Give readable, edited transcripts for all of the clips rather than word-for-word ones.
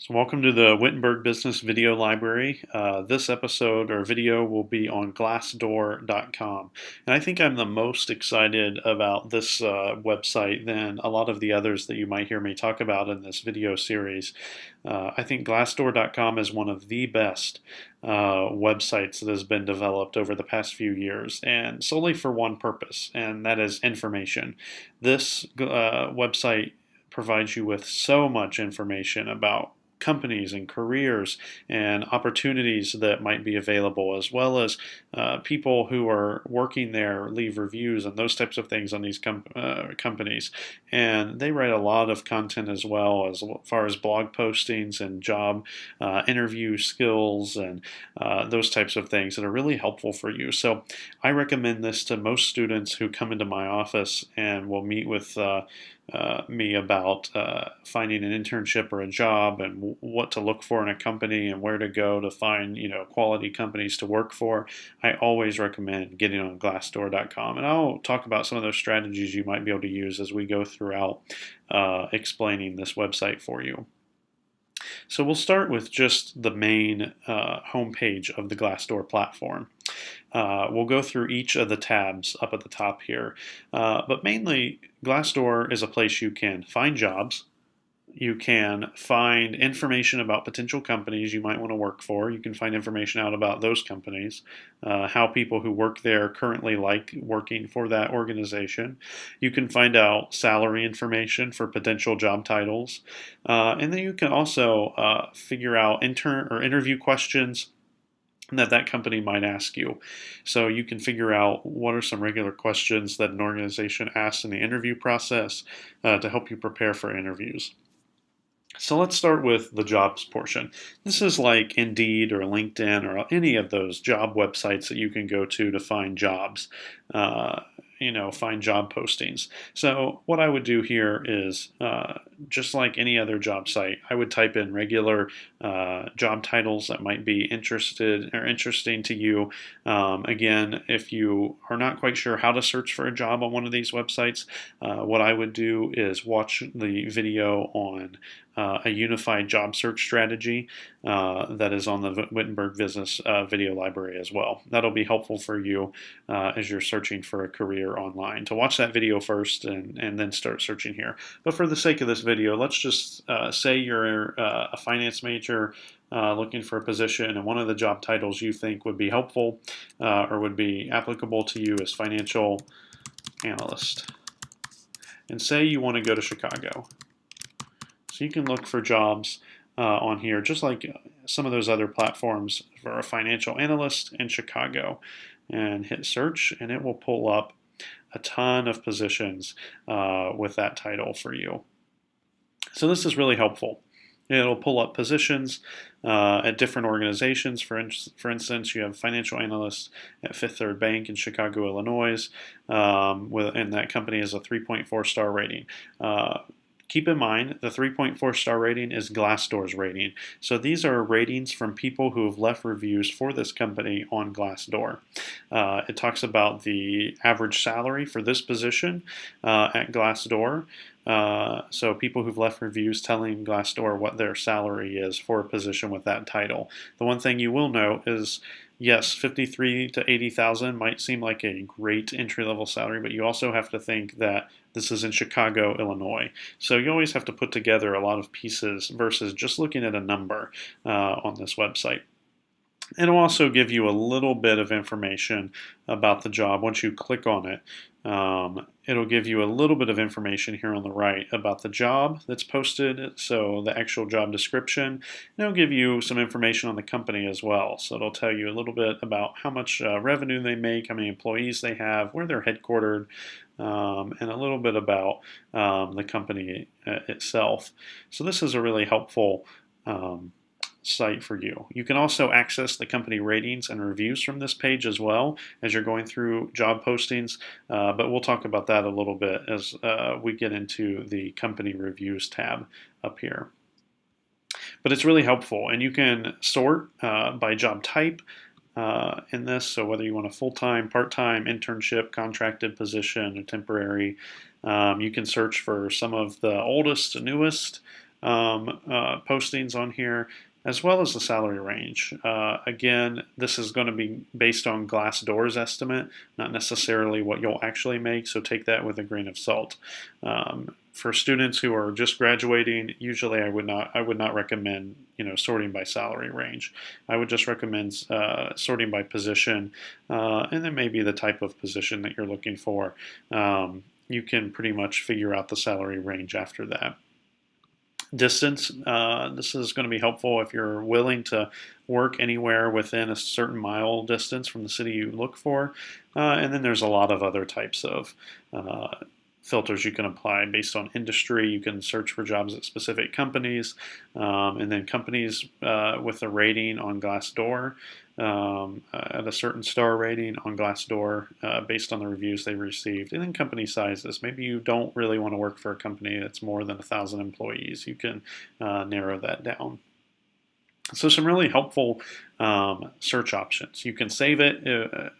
So welcome to the Wittenberg Business Video Library. This episode or video will be on Glassdoor.com. And I think I'm the most excited about this website than a lot of the others that you might hear me talk about in this video series. I think Glassdoor.com is one of the best websites that has been developed over the past few years, and solely for one purpose, and that is information. This website provides you with so much information about companies and careers and opportunities that might be available, as well as people who are working there leave reviews and those types of things on these companies. And they write a lot of content as well, as far as blog postings and job interview skills and those types of things that are really helpful for you. So I recommend this to most students who come into my office and will meet with me about finding an internship or a job and what to look for in a company and where to go to find quality companies to work for. I always recommend getting on Glassdoor.com, and I'll talk about some of those strategies you might be able to use as we go throughout explaining this website for you. So we'll start with just the main homepage of the Glassdoor platform. We'll go through each of the tabs up at the top here, but mainly Glassdoor is a place you can find jobs. You can find information about potential companies you might want to work for. You can find information out about those companies, how people who work there currently like working for that organization. You can find out salary information for potential job titles. And then you can also figure out interview questions that company might ask you. So you can figure out what are some regular questions that an organization asks in the interview process to help you prepare for interviews. So let's start with the jobs portion. This is like Indeed or LinkedIn or any of those job websites that you can go to find jobs, find job postings. So what I would do here is, just like any other job site, I would type in regular job titles that might be interesting to you. Again, if you are not quite sure how to search for a job on one of these websites, what I would do is watch the video on a unified job search strategy that is on the Wittenberg Business Video Library as well. That'll be helpful for you as you're searching for a career online. To watch that video first and then start searching here. But for the sake of this video, let's just say you're a finance major looking for a position, and one of the job titles you think would be helpful or would be applicable to you is financial analyst. And say you want to go to Chicago. So you can look for jobs on here, just like some of those other platforms, for a financial analyst in Chicago, and hit search, and it will pull up a ton of positions with that title for you. So this is really helpful. It'll pull up positions at different organizations. For instance, you have financial analysts at Fifth Third Bank in Chicago, Illinois, and that company has a 3.4 star rating. Keep in mind, the 3.4 star rating is Glassdoor's rating. So these are ratings from people who have left reviews for this company on Glassdoor. It talks about the average salary for this position at Glassdoor. So people who've left reviews telling Glassdoor what their salary is for a position with that title. The one thing you will note is, yes, 53 to 80,000 might seem like a great entry-level salary, but you also have to think that this is in Chicago, Illinois. So you always have to put together a lot of pieces versus just looking at a number on this website. It'll also give you a little bit of information about the job. Once you click on it, it'll give you a little bit of information here on the right about the job that's posted, so the actual job description. And it'll give you some information on the company as well. So it'll tell you a little bit about how much revenue they make, how many employees they have, where they're headquartered, and a little bit about the company itself. So this is a really helpful site for you. You can also access the company ratings and reviews from this page as well as you're going through job postings, but we'll talk about that a little bit as we get into the company reviews tab up here. But it's really helpful, and you can sort by job type in this, so whether you want a full-time, part-time, internship, contracted position, or temporary. You can search for some of the oldest, newest postings on here, as well as the salary range. Again, this is going to be based on Glassdoor's estimate, not necessarily what you'll actually make, so take that with a grain of salt. For students who are just graduating, usually I would not recommend sorting by salary range. I would just recommend sorting by position, and then maybe the type of position that you're looking for. You can pretty much figure out the salary range after that. Distance, this is going to be helpful if you're willing to work anywhere within a certain mile distance from the city you look for. And then there's a lot of other types of filters you can apply based on industry. You can search for jobs at specific companies, and then companies with a rating on Glassdoor, at a certain star rating on Glassdoor based on the reviews they received, and then company sizes. Maybe you don't really want to work for a company that's more than 1,000 employees. You can narrow that down. So some really helpful search options. You can save it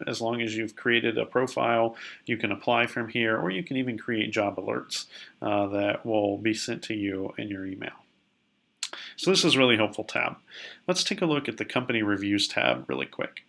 as long as you've created a profile. You can apply from here, or you can even create job alerts that will be sent to you in your email. So this is a really helpful tab. Let's take a look at the company reviews tab really quick.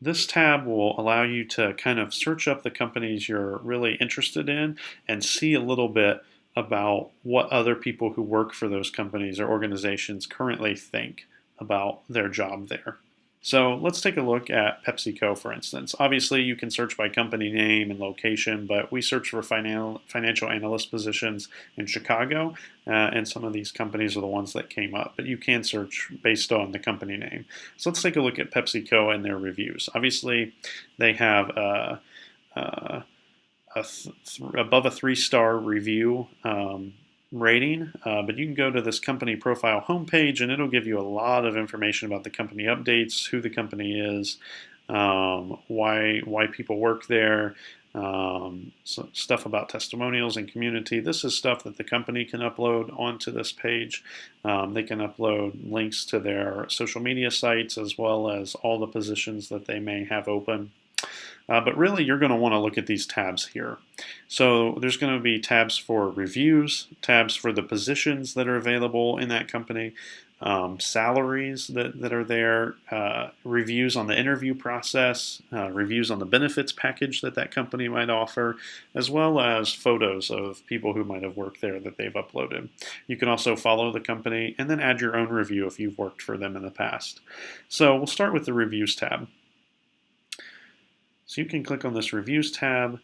This tab will allow you to kind of search up the companies you're really interested in and see a little bit about what other people who work for those companies or organizations currently think about their job there. So let's take a look at PepsiCo, for instance. Obviously, you can search by company name and location, but we search for financial analyst positions in Chicago, and some of these companies are the ones that came up, but you can search based on the company name. So let's take a look at PepsiCo and their reviews. Obviously, they have above a 3-star review rating, but you can go to this company profile homepage and it'll give you a lot of information about the company updates, who the company is, why people work there, so stuff about testimonials and community. This is stuff that the company can upload onto this page. They can upload links to their social media sites as well as all the positions that they may have open. But really, you're going to want to look at these tabs here. So there's going to be tabs for reviews, tabs for the positions that are available in that company, salaries that are there, reviews on the interview process, reviews on the benefits package that company might offer, as well as photos of people who might have worked there that they've uploaded. You can also follow the company and then add your own review if you've worked for them in the past. So we'll start with the reviews tab. So you can click on this Reviews tab,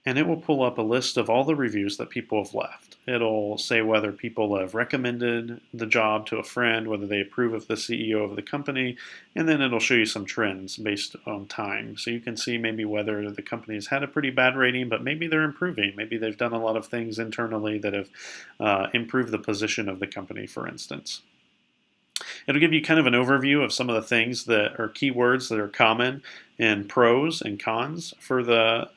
and it will pull up a list of all the reviews that people have left. It'll say whether people have recommended the job to a friend, whether they approve of the CEO of the company, and then it'll show you some trends based on time. So you can see maybe whether the company's had a pretty bad rating, but maybe they're improving. Maybe they've done a lot of things internally that have improved the position of the company, for instance. It'll give you kind of an overview of some of the things that are keywords that are common in pros and cons for the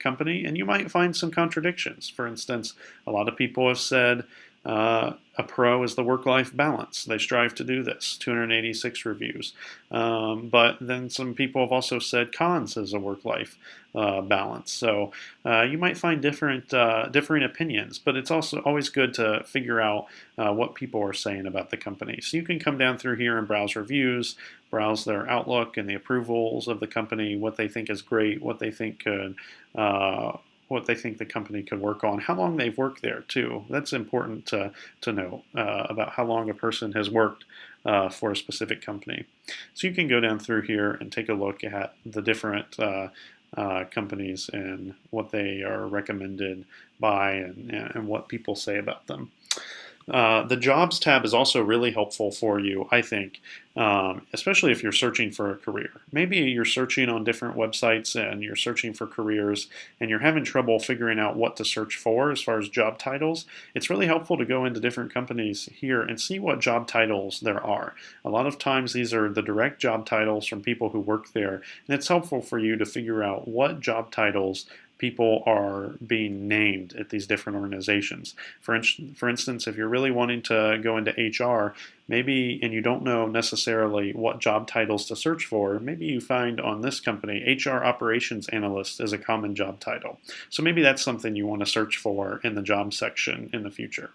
company, and you might find some contradictions. For instance, a lot of people have said a pro is the work-life balance. They strive to do this, 286 reviews. But then some people have also said cons is a work-life balance. So you might find different opinions, but it's also always good to figure out what people are saying about the company. So you can come down through here and browse reviews, browse their outlook and the approvals of the company, what they think is great, what they think could the company could work on, how long they've worked there too. That's important to know about how long a person has worked for a specific company. So you can go down through here and take a look at the different companies and what they are recommended by and what people say about them. The Jobs tab is also really helpful for you, I think, especially if you're searching for a career. Maybe you're searching on different websites and you're searching for careers and you're having trouble figuring out what to search for as far as job titles. It's really helpful to go into different companies here and see what job titles there are. A lot of times these are the direct job titles from people who work there, and it's helpful for you to figure out what job titles people are being named at these different organizations. For instance, if you're really wanting to go into HR, maybe, and you don't know necessarily what job titles to search for, maybe you find on this company, HR Operations Analyst is a common job title. So maybe that's something you want to search for in the job section in the future.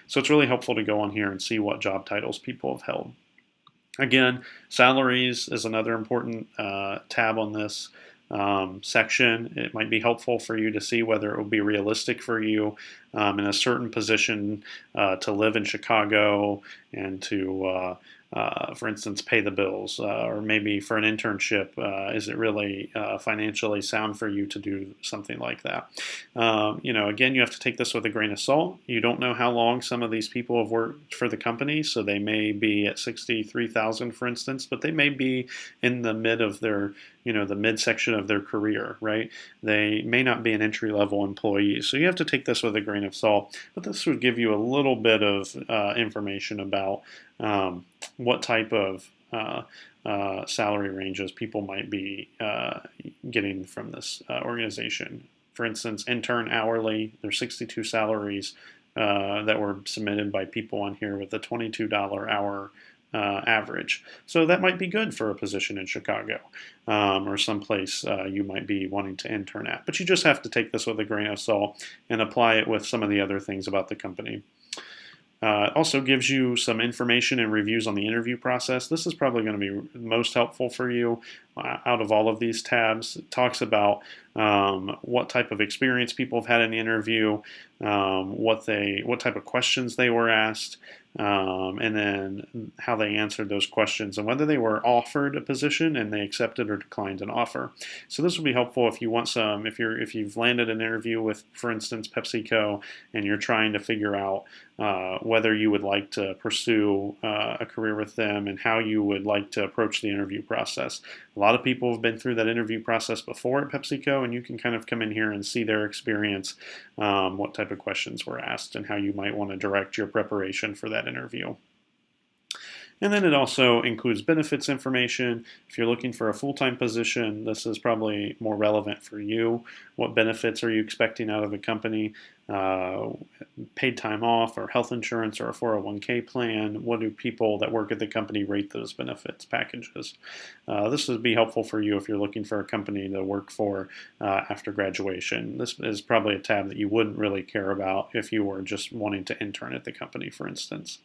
So it's really helpful to go on here and see what job titles people have held. Again, salaries is another important tab on this section. It might be helpful for you to see whether it will be realistic for you in a certain position to live in Chicago and to, for instance, pay the bills, or maybe for an internship, is it really financially sound for you to do something like that? Again, you have to take this with a grain of salt. You don't know how long some of these people have worked for the company, so they may be at 63,000, for instance, but they may be in the mid of their the midsection of their career, right? They may not be an entry-level employee. So you have to take this with a grain of salt. But this would give you a little bit of information about what type of salary ranges people might be getting from this organization. For instance, intern hourly, there's 62 salaries that were submitted by people on here with a $22 hour average. So that might be good for a position in Chicago or someplace you might be wanting to intern at. But you just have to take this with a grain of salt and apply it with some of the other things about the company. It also gives you some information and reviews on the interview process. This is probably going to be most helpful for you out of all of these tabs. It talks about what type of experience people have had in the interview, what type of questions they were asked, and then how they answered those questions and whether they were offered a position and they accepted or declined an offer. So this will be helpful if you want some, if you've landed an interview with, for instance, PepsiCo, and you're trying to figure out whether you would like to pursue a career with them and how you would like to approach the interview process. A lot of people have been through that interview process before at PepsiCo, and you can kind of come in here and see their experience, what type of questions were asked, and how you might want to direct your preparation for that interview. And then it also includes benefits information. If you're looking for a full-time position, this is probably more relevant for you. What benefits are you expecting out of the company? Paid time off or health insurance or a 401k plan? What do people that work at the company rate those benefits packages? This would be helpful for you if you're looking for a company to work for after graduation. This is probably a tab that you wouldn't really care about if you were just wanting to intern at the company, for instance.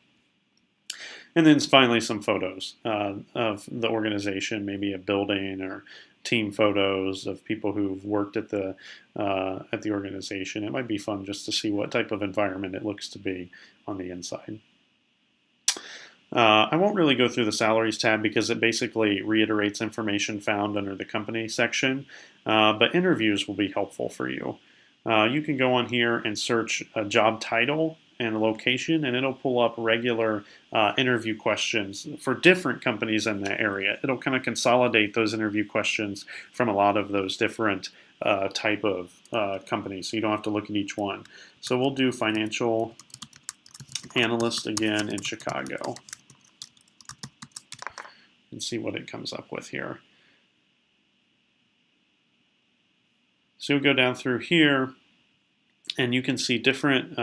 And then finally, some photos of the organization, maybe a building or team photos of people who've worked at the organization. It might be fun just to see what type of environment it looks to be on the inside. I won't really go through the salaries tab because it basically reiterates information found under the company section, but interviews will be helpful for you. You can go on here and search a job title and location, and it'll pull up regular interview questions for different companies in the area. It'll kind of consolidate those interview questions from a lot of those different type of companies, so you don't have to look at each one. So we'll do financial analyst again in Chicago and see what it comes up with here. So you'll go down through here, and you can see different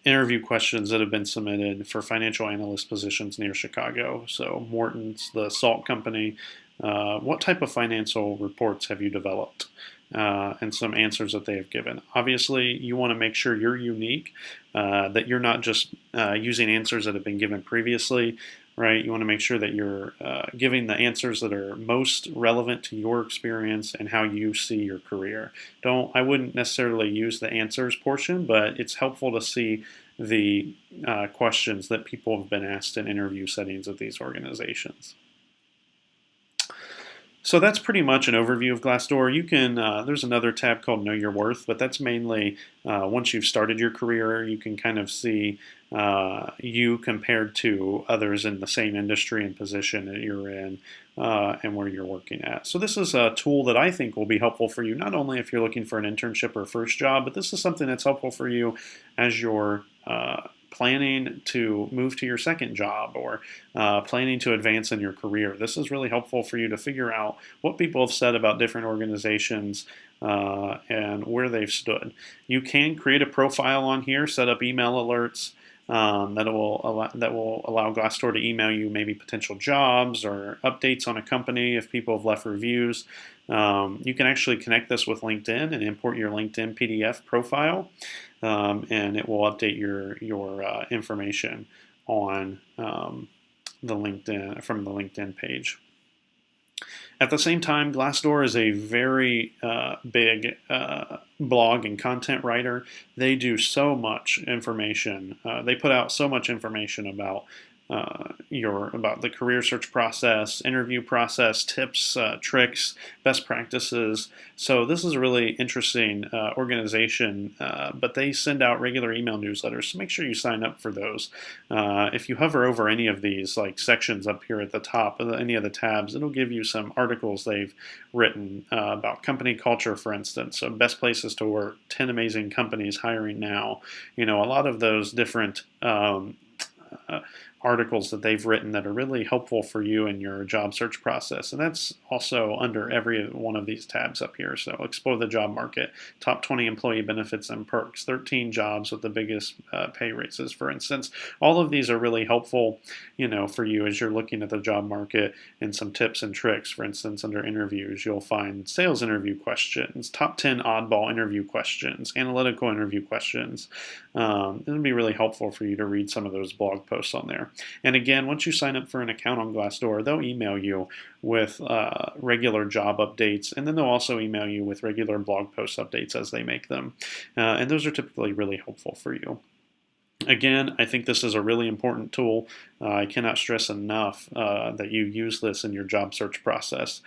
interview questions that have been submitted for financial analyst positions near Chicago. So Morton's, the salt company, what type of financial reports have you developed? And some answers that they have given. Obviously, you want to make sure you're unique, that you're not just using answers that have been given previously, right? You want to make sure that you're giving the answers that are most relevant to your experience and how you see your career. I wouldn't necessarily use the answers portion, but it's helpful to see the questions that people have been asked in interview settings of these organizations. So that's pretty much an overview of Glassdoor. You can there's another tab called Know Your Worth, but that's mainly once you've started your career, you can kind of see you compared to others in the same industry and position that you're in and where you're working at. So this is a tool that I think will be helpful for you, not only if you're looking for an internship or first job, but this is something that's helpful for you as you're planning to move to your second job or planning to advance in your career. This is really helpful for you to figure out what people have said about different organizations and where they've stood. You can create a profile on here, set up email alerts. That will allow Glassdoor to email you maybe potential jobs or updates on a company if people have left reviews. You can actually connect this with LinkedIn and import your LinkedIn PDF profile, and it will update your information on the LinkedIn from the LinkedIn page. At the same time, Glassdoor is a very big blog and content writer. They do so much information. They put out so much information about about the career search process, interview process, tips, tricks, best practices. So this is a really interesting organization, but they send out regular email newsletters, so make sure you sign up for those. If you hover over any of these like sections up here at the top of any of the tabs, it'll give you some articles they've written about company culture, for instance. So best places to work, 10 amazing companies hiring now. A lot of those different articles that they've written that are really helpful for you in your job search process. And that's also under every one of these tabs up here. So explore the job market, top 20 employee benefits and perks, 13 jobs with the biggest pay raises, for instance. All of these are really helpful, for you as you're looking at the job market, and some tips and tricks. For instance, under interviews, you'll find sales interview questions, top 10 oddball interview questions, analytical interview questions. It'll be really helpful for you to read some of those blog posts on there. And again, once you sign up for an account on Glassdoor, they'll email you with regular job updates, and then they'll also email you with regular blog post updates as they make them. And those are typically really helpful for you. Again, I think this is a really important tool. I cannot stress enough that you use this in your job search process.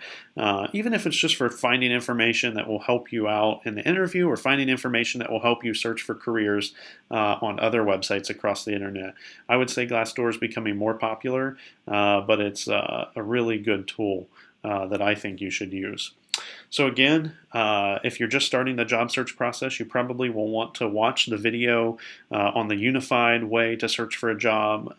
Even if it's just for finding information that will help you out in the interview, or finding information that will help you search for careers on other websites across the internet. I would say Glassdoor is becoming more popular, but it's a really good tool that I think you should use. So again, if you're just starting the job search process, you probably will want to watch the video on the unified way to search for a job.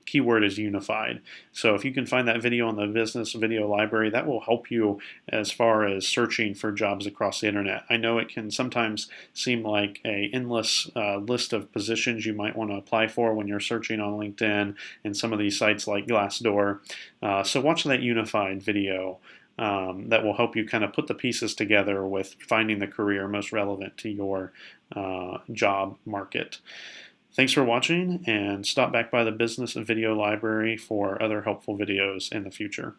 Keyword is unified. So if you can find that video on the business video library, that will help you as far as searching for jobs across the internet. I know it can sometimes seem like an endless list of positions you might want to apply for when you're searching on LinkedIn and some of these sites like Glassdoor. So watch that unified video. That will help you kind of put the pieces together with finding the career most relevant to your job market. Thanks for watching, and stop back by the Business Video Library for other helpful videos in the future.